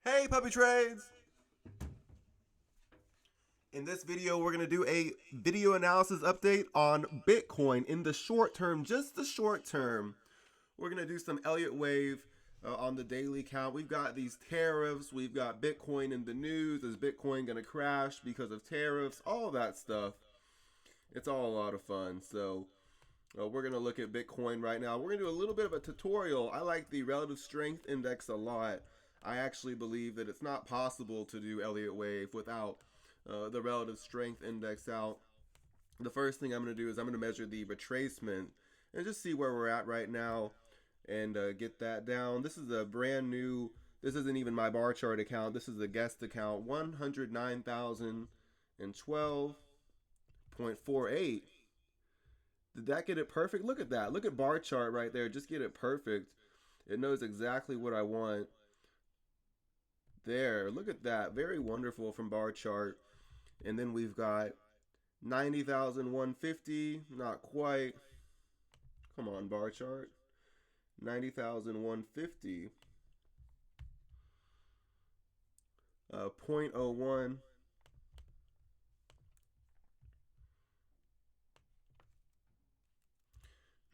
Hey puppy trades! In this video, we're going to do a video analysis update on Bitcoin in the short term, just the short term. We're going to do some Elliott wave on the daily count. We've got these tariffs. We've got Bitcoin in the news. Is Bitcoin going to crash because of tariffs? All that stuff. It's all a lot of fun. So we're going to look at Bitcoin right now. We're going to do a little bit of a tutorial. I like the relative strength index a lot. I actually believe that it's not possible to do Elliott wave without the relative strength index out. The first thing I'm going to do is I'm going to measure the retracement and just see where we're at right now and get that down. This is a brand new, this isn't even my bar chart account. This is a guest account, 109,012.48. Did that get it perfect? Look at that. Look at bar chart right there. Just get it perfect. It knows exactly what I want. There. Look at that. Very wonderful from bar chart. And then we've got 90,150. Not quite. Come on, bar chart. 90,150. 0.01.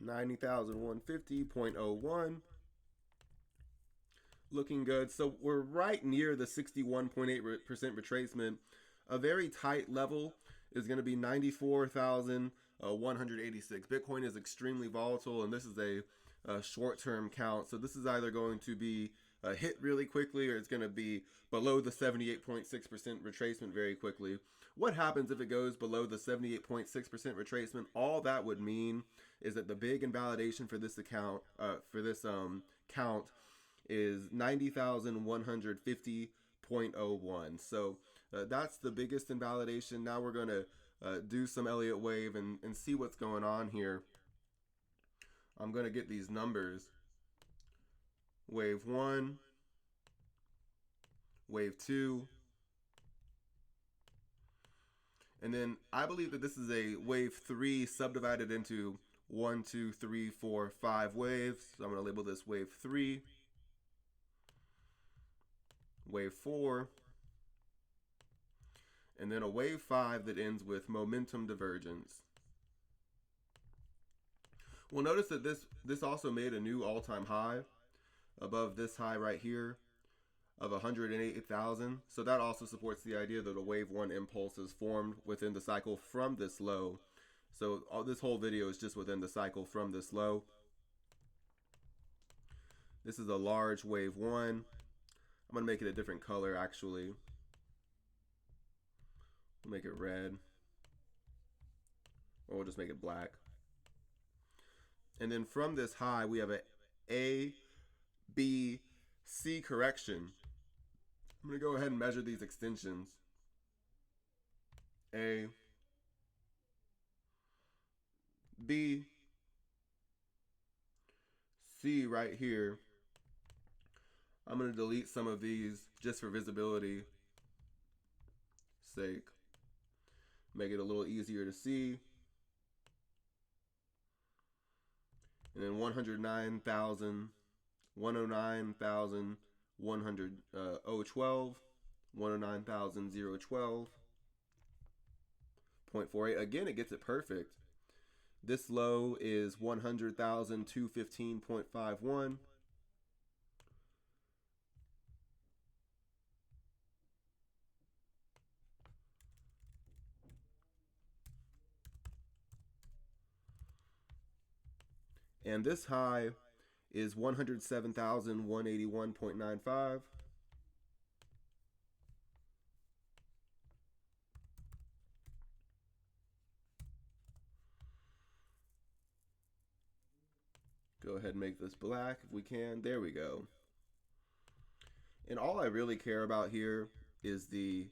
90,150.01. Looking good. So we're right near the 61.8% retracement. A very tight level is going to be 94,186. Bitcoin is extremely volatile, and this is a short-term count. So this is either going to be hit really quickly, or it's going to be below the 78.6% retracement very quickly. What happens if it goes below the 78.6% retracement? All that would mean is that the big invalidation for this account, count, is 90,150.01. So that's the biggest invalidation. Now we're going to do some Elliott wave and see what's going on here. I'm going to get these numbers. Wave 1, wave 2, and then I believe that this is a wave 3 subdivided into 1, 2, 3, 4, 5 waves. So I'm going to label this wave 3, wave 4, and then a wave 5 that ends with momentum divergence. We'll notice that this also made a new all-time high above this high right here of 108,000. So that also supports the idea that a wave 1 impulse is formed within the cycle from this low. So this whole video is just within the cycle from this low. This is a large wave 1. I'm going to make it a different color actually. We'll make it red. Or we'll just make it black. And then from this high, we have A, B, C correction. I'm going to go ahead and measure these extensions. A, B, C right here. I'm going to delete some of these just for visibility sake. Make it a little easier to see. And then 109,000, 109,000, 109,012, 109,012.48. Again, it gets it perfect. This low is 100,215.51. And this high is 107,181.95. Go ahead and make this black if we can. There we go. And all I really care about here is the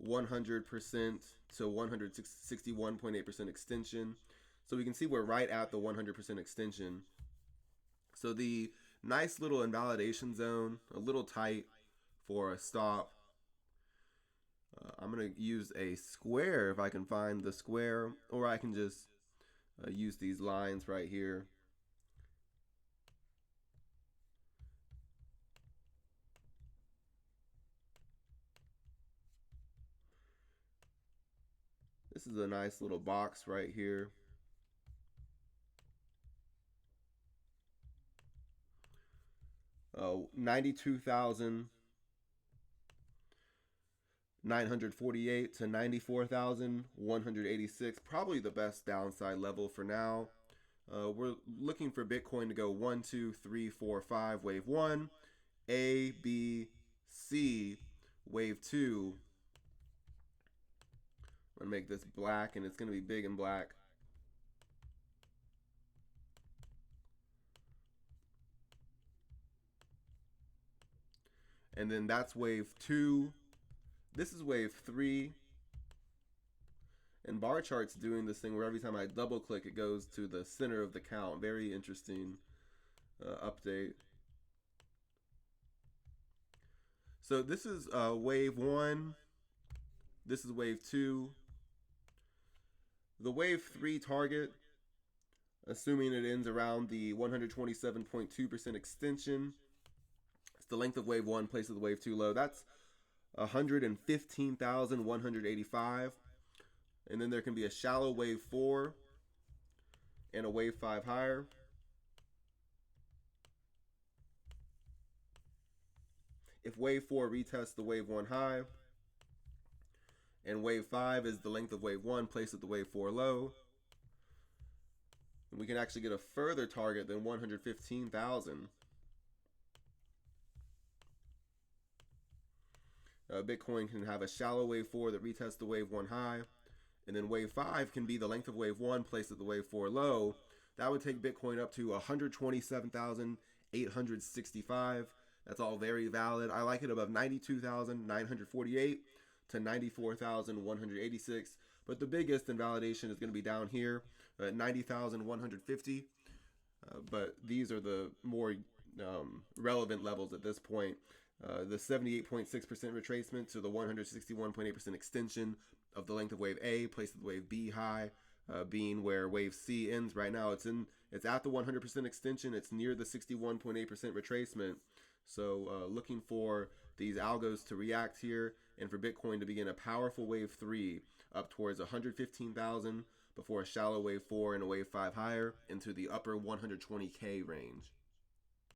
100% to 161.8% extension. So we can see we're right at the 100% extension. So the nice little invalidation zone, a little tight for a stop. I'm going to use a square if I can find the square, or I can just use these lines right here. This is a nice little box right here. Oh, 92,948 to 94,186. Probably the best downside level for now. We're looking for Bitcoin to go 1, 2, 3, 4, 5, wave 1, A, B, C, wave 2. I'm going to make this black, and it's going to be big and black. And then that's wave 2. This is wave 3. And bar chart's doing this thing where every time I double click, it goes to the center of the count. Very interesting update. So this is wave 1. This is wave 2. The wave 3 target, assuming it ends around the 127.2% extension, it's the length of wave 1, place of the wave 2 low. That's 115,185. And then there can be a shallow wave 4 and a wave 5 higher. If wave 4 retests the wave 1 high, and wave 5 is the length of wave 1, place at the wave 4 low, and we can actually get a further target than 115,000. Bitcoin can have a shallow wave 4 that retests the wave 1 high, and then wave 5 can be the length of wave 1 placed at the wave 4 low. That would take Bitcoin up to 127,865. That's all very valid. I like it above 92,948 to 94,186. But the biggest invalidation is going to be down here at 90,150. But these are the more relevant levels at this point. The 78.6% retracement to the 161.8% extension of the length of wave A, placed at the wave B high, being where wave C ends right now. It's at the 100% extension. It's near the 61.8% retracement. So looking for these algos to react here and for Bitcoin to begin a powerful wave 3 up towards 115,000 before a shallow wave 4 and a wave 5 higher into the upper 120K range.